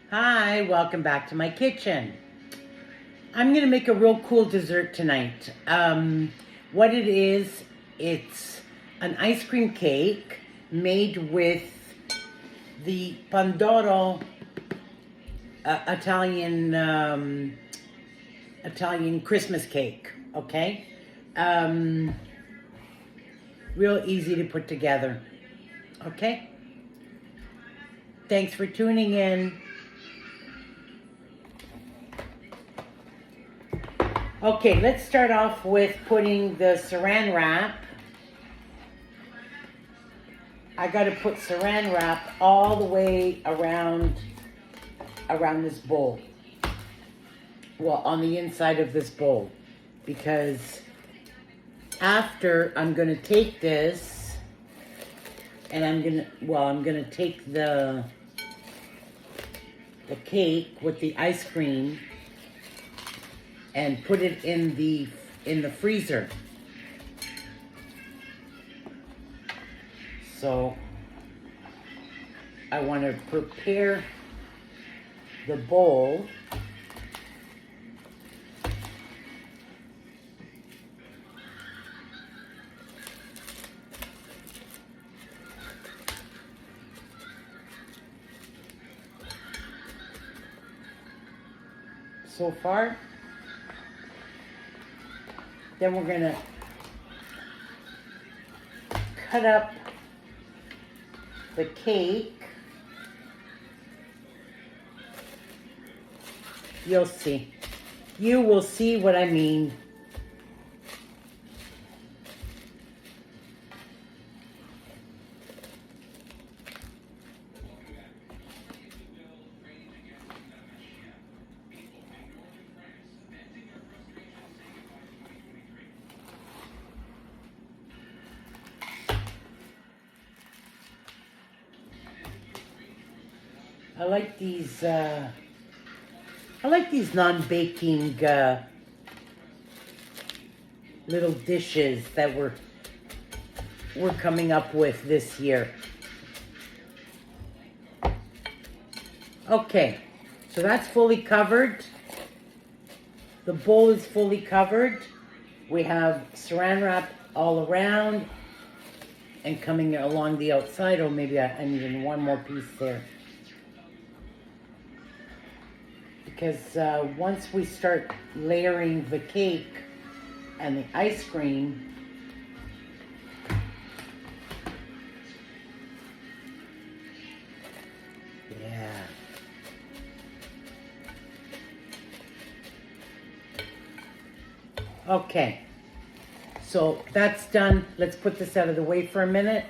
Hi, welcome back to my kitchen. I'm gonna make a real cool dessert tonight. What it is, it's an ice cream cake made with the Pandoro Italian Christmas cake. Okay, um, real easy to put together. Okay, thanks for tuning in. Okay, let's start off with putting the saran wrap. I gotta put saran wrap all the way around this bowl. Well, on the inside of this bowl. Because after I'm gonna take this and I'm gonna take the cake with the ice cream and put it in the freezer. So I want to prepare the bowl. So far. Then we're gonna cut up the cake. You'll see. You will see what I mean. I like these non-baking little dishes that we're coming up with this year. Okay, so that's fully covered. The bowl is fully covered. We have saran wrap all around and coming along the outside, or maybe I need one more piece there. Because once we start layering the cake and the ice cream, yeah. Okay, so that's done. Let's put this out of the way for a minute.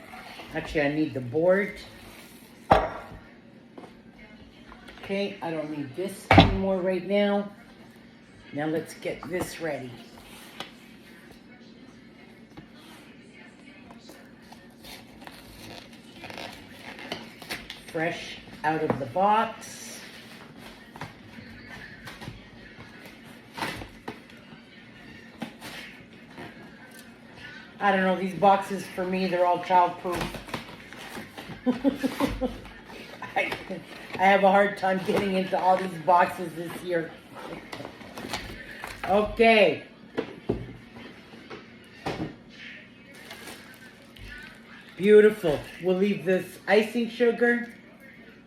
Actually, I need the board. Okay, I don't need this anymore right now. Now let's get this ready. Fresh out of the box. I don't know, these boxes for me, they're all childproof. I have a hard time getting into all these boxes this year. Okay. Beautiful. We'll leave this icing sugar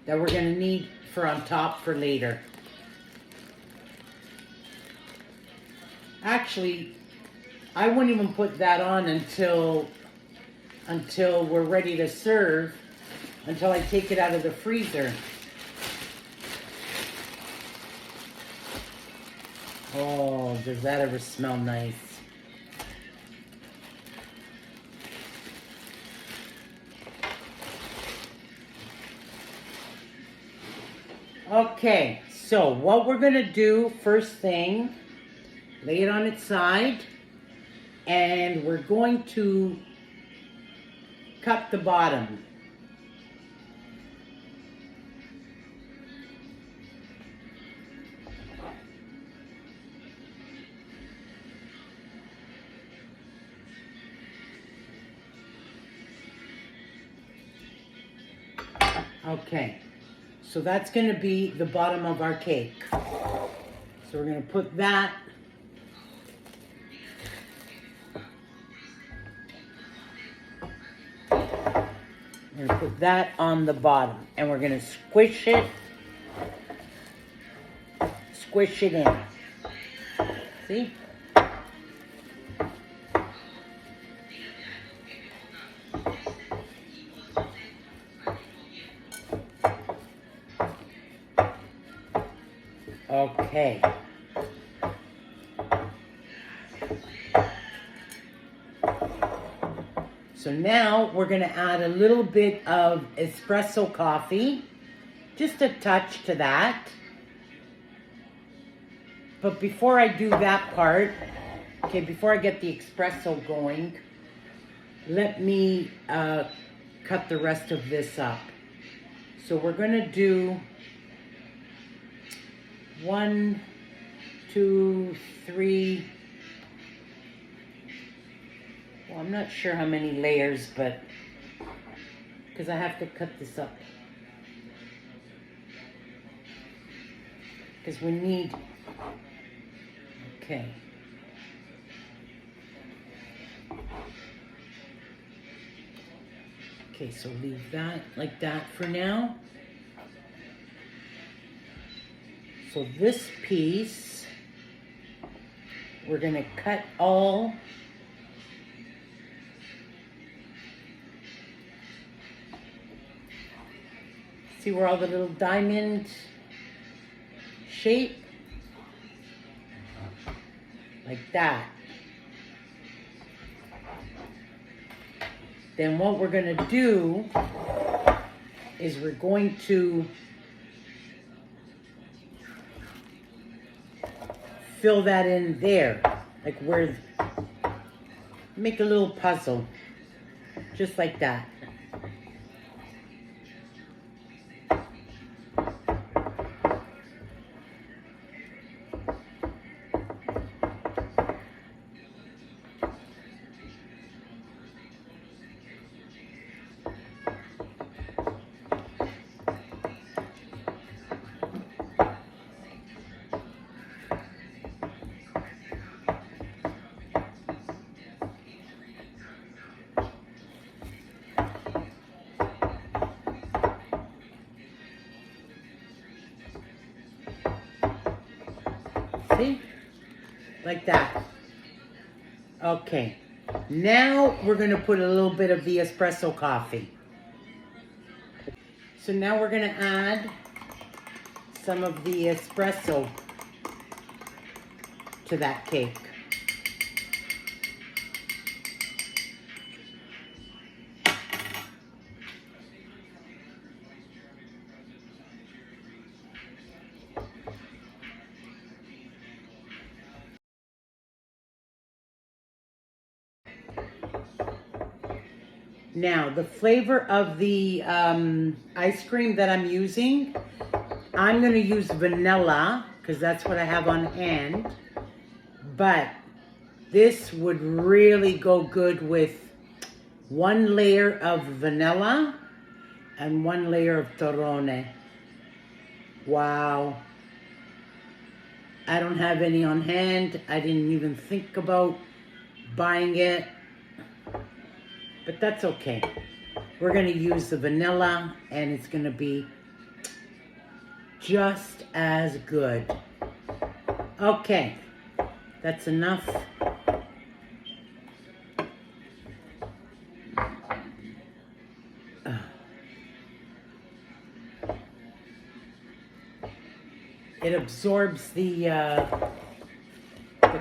that we're going to need for on top for later. Actually, I wouldn't even put that on until we're ready to serve, until I take it out of the freezer. Oh, does that ever smell nice? Okay, so what we're gonna do first thing, lay it on its side, and we're going to cut the bottom. Okay, So that's going to be the bottom of our cake. So we're going to put that. We're going to put that on the bottom. And we're going to squish it. Squish it in. See? Okay. So now we're going to add a little bit of espresso coffee, just a touch to that. But before I do that part, okay, before I get the espresso going, let me cut the rest of this up. So we're going to do 1, 2, 3. Well, I'm not sure how many layers, but because I have to cut this up. Because we need, okay. Okay, so leave that like that for now. So this piece, we're gonna cut all. See where all the little diamond shape? Like that. Then what we're gonna do is we're going to fill that in there. Like where, make a little puzzle. Just like that. See? Like that. Okay. Now we're going to put a little bit of the espresso coffee. So now we're going to add some of the espresso to that cake. Now, the flavor of the ice cream that I'm using, I'm going to use vanilla because that's what I have on hand. But this would really go good with 1 layer of vanilla and 1 layer of torrone. Wow. I don't have any on hand. I didn't even think about buying it. But that's okay. We're going to use the vanilla and it's going to be just as good. Okay. That's enough. It absorbs the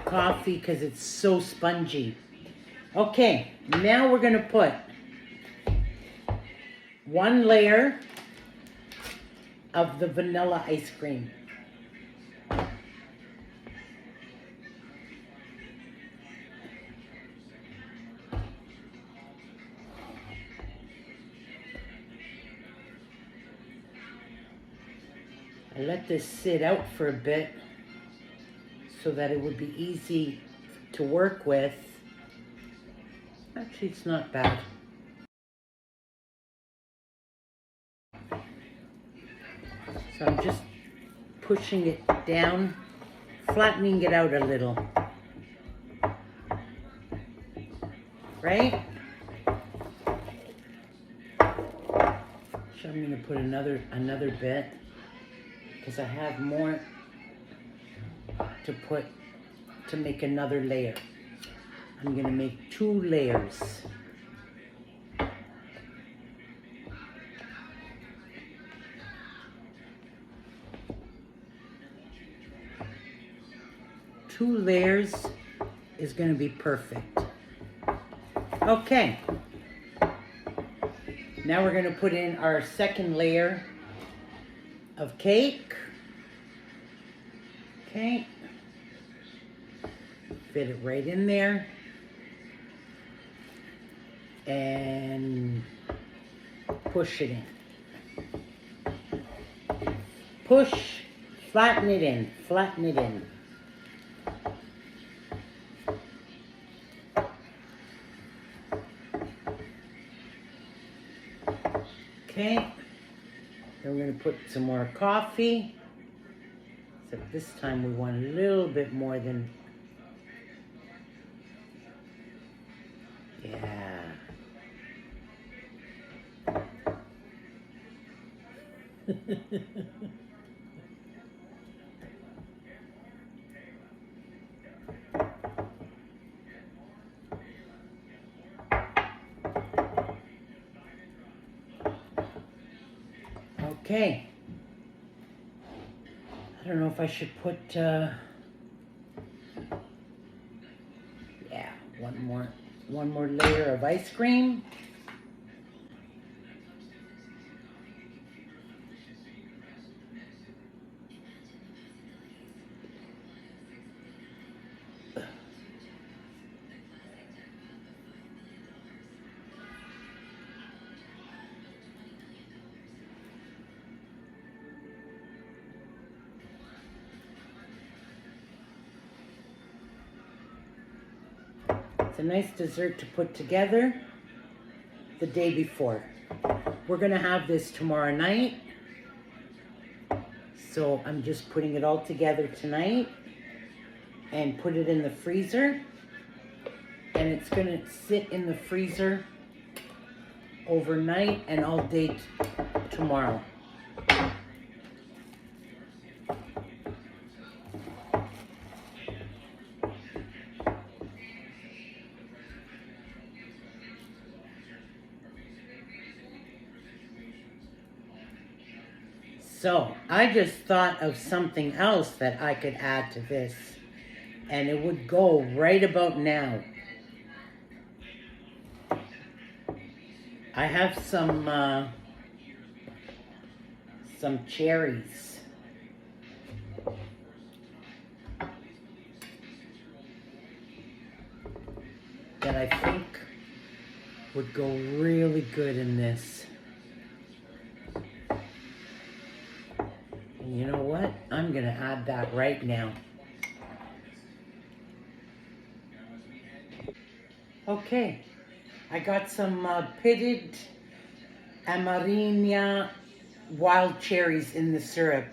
coffee because it's so spongy. Okay, now we're going to put 1 layer of the vanilla ice cream. I let this sit out for a bit so that it would be easy to work with. Actually, it's not bad. So I'm just pushing it down, flattening it out a little. Right? So I'm going to put another bit because I have more to put to make another layer. I'm going to make 2 layers. Two layers is going to be perfect. Okay. Now we're going to put in our second layer of cake. Okay. Fit it right in there. And push it in. Push, flatten it in, flatten it in. Okay, then we're going to put some more coffee. Except this time we want a little bit more than, yeah. Okay. I don't know if I should put, yeah, one more layer of ice cream. It's a nice dessert to put together the day before. We're going to have this tomorrow night. So I'm just putting it all together tonight and put it in the freezer. And it's going to sit in the freezer overnight and all day tomorrow. So I just thought of something else that I could add to this, and it would go right about now. I have some cherries. That I think would go really good in this. And you know what? I'm gonna add that right now. Okay, I got some pitted Amarina wild cherries in the syrup.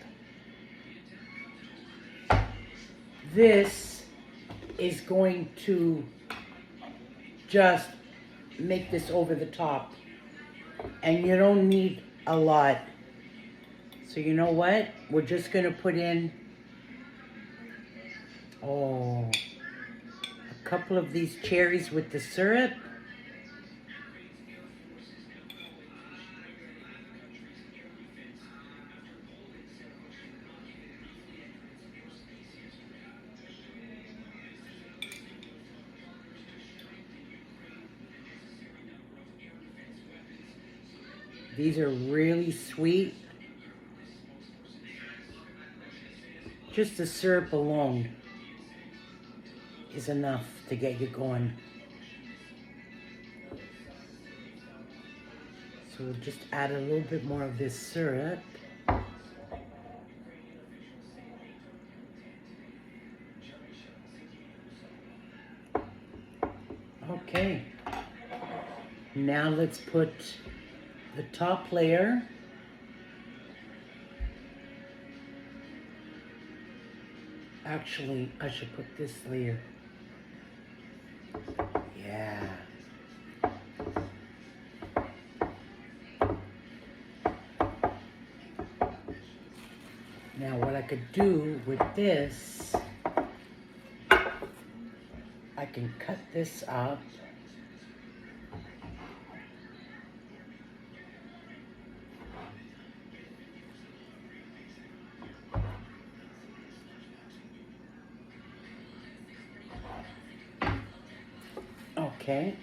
This is going to just make this over the top. And you don't need a lot. So you know what? We're just going to put in, a couple of these cherries with the syrup. These are really sweet. Just the syrup alone is enough to get you going. So we'll just add a little bit more of this syrup. Okay. Now let's put the top layer Actually, I should put this layer. Yeah. Now what I could do with this, I can cut this up. Okay.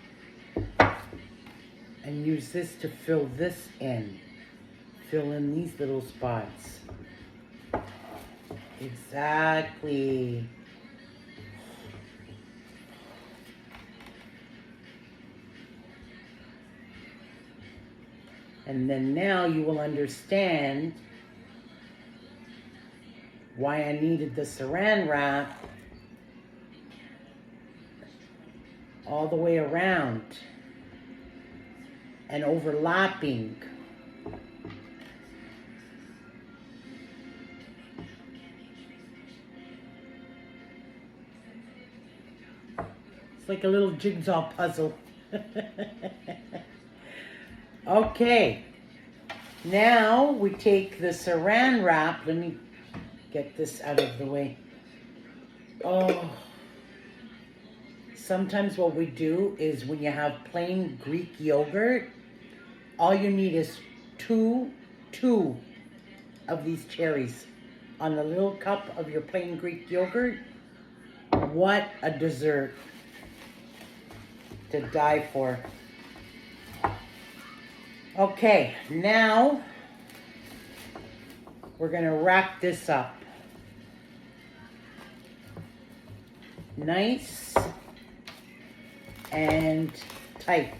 And use this to fill this in. Fill in these little spots. Exactly. And then now you will understand why I needed the saran wrap all the way around and overlapping. It's like a little jigsaw puzzle. Okay, now we take the saran wrap. Let me get this out of the way. Oh, sometimes what we do is when you have plain Greek yogurt, all you need is two of these cherries on the little cup of your plain Greek yogurt. What a dessert to die for. Okay, now we're gonna wrap this up. Nice and tight.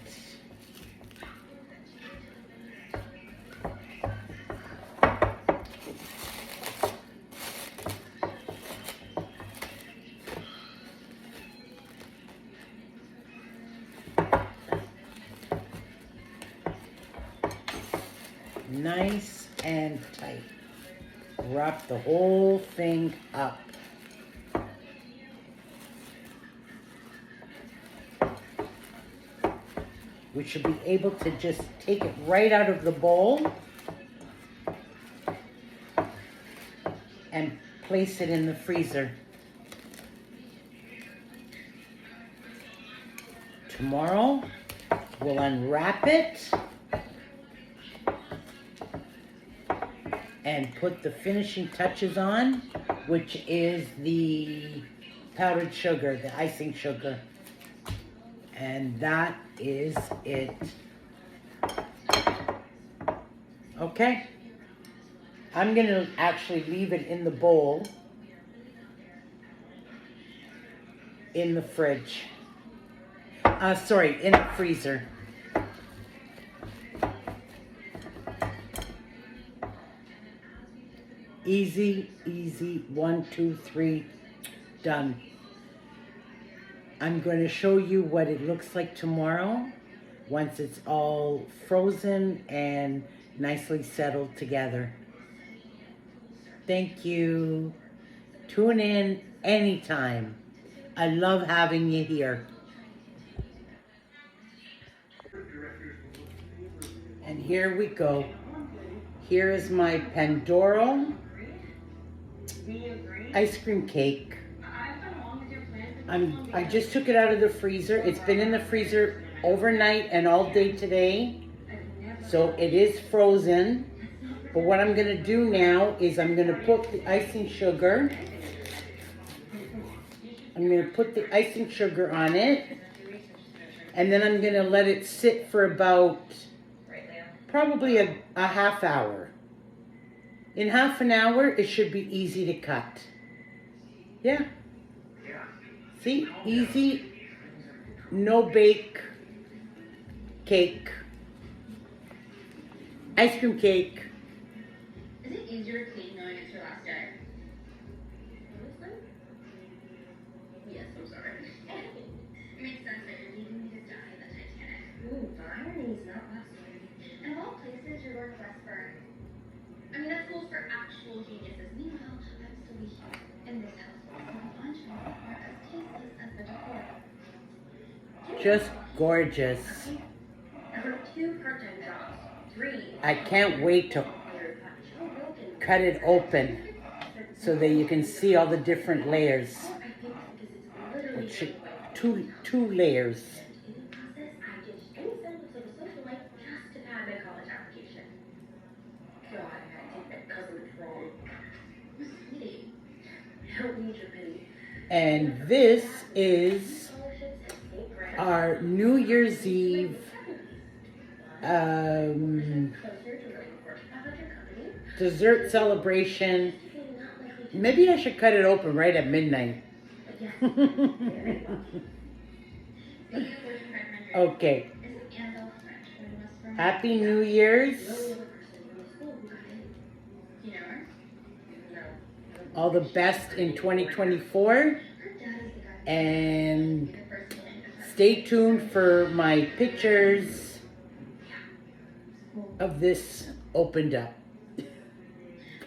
Nice and tight. Wrap the whole thing up. We should be able to just take it right out of the bowl and place it in the freezer. Tomorrow, we'll unwrap it and put the finishing touches on, which is the powdered sugar, the icing sugar. And that is it. Okay. I'm gonna actually leave it in the bowl in the fridge. In the freezer. Easy, easy, 1, 2, 3, done. I'm going to show you what it looks like tomorrow once it's all frozen and nicely settled together. Thank you. Tune in anytime. I love having you here. And here we go. Here is my Pandoro ice cream cake. I just took it out of the freezer. It's been in the freezer overnight and all day today. So it is frozen. But what I'm gonna do now is I'm gonna put the icing sugar. I'm gonna put the icing sugar on it. And then I'm gonna let it sit for about probably a half hour. In half an hour, it should be easy to cut. Yeah. See, easy, no bake cake, ice cream cake. Is it easier to clean knowing it's your last day? Yes, I'm sorry. It makes sense that you're leaving me to die in the Titanic. Ooh, the irony is not last year. And of all places, you're Lord Westburn. I mean, that's school for actual geniuses. Meanwhile, I'm still here in this house. Just gorgeous. I work 2 part-time jobs, 3. I can't wait to cut it open so that you can see all the different layers. Which two layers. I ditched any semblance of a social life just to pad my college application. God, I think that cousin was wrong. Sweetie, I don't need your pity. And this is our New Year's Eve dessert celebration. Maybe I should cut it open right at midnight. Okay. Happy New Year's. All the best in 2024. And stay tuned for my pictures of this opened up.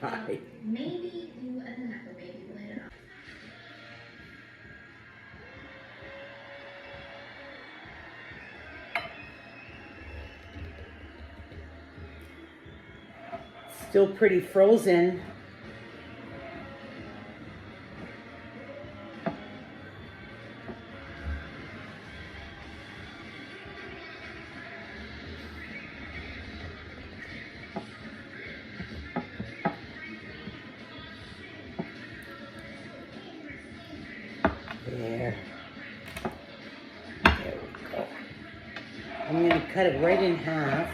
Bye. Maybe you and the nepo baby will hit it off. Still pretty frozen. There. There we go. I'm going to cut it right in half.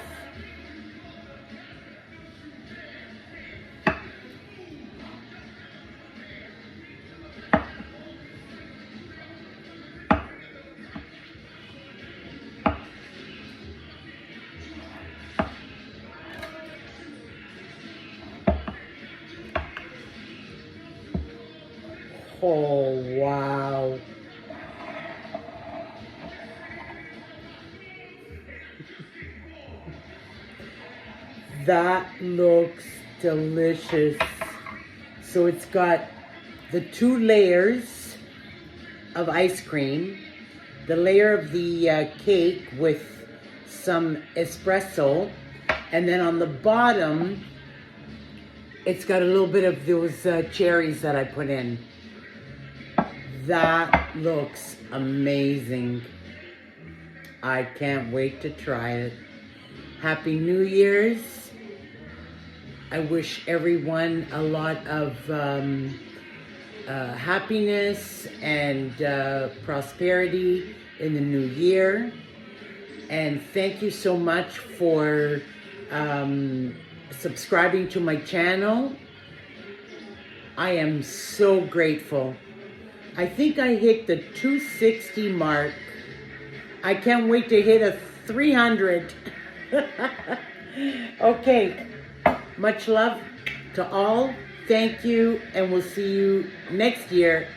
Oh, wow. That looks delicious. So it's got the 2 layers of ice cream, the layer of the cake with some espresso, and then on the bottom, it's got a little bit of those cherries that I put in. That looks amazing. I can't wait to try it. Happy New Year's. I wish everyone a lot of happiness and prosperity in the new year. And thank you so much for subscribing to my channel. I am so grateful. I think I hit the 260 mark. I can't wait to hit a 300. Okay, much love to all. Thank you, and we'll see you next year.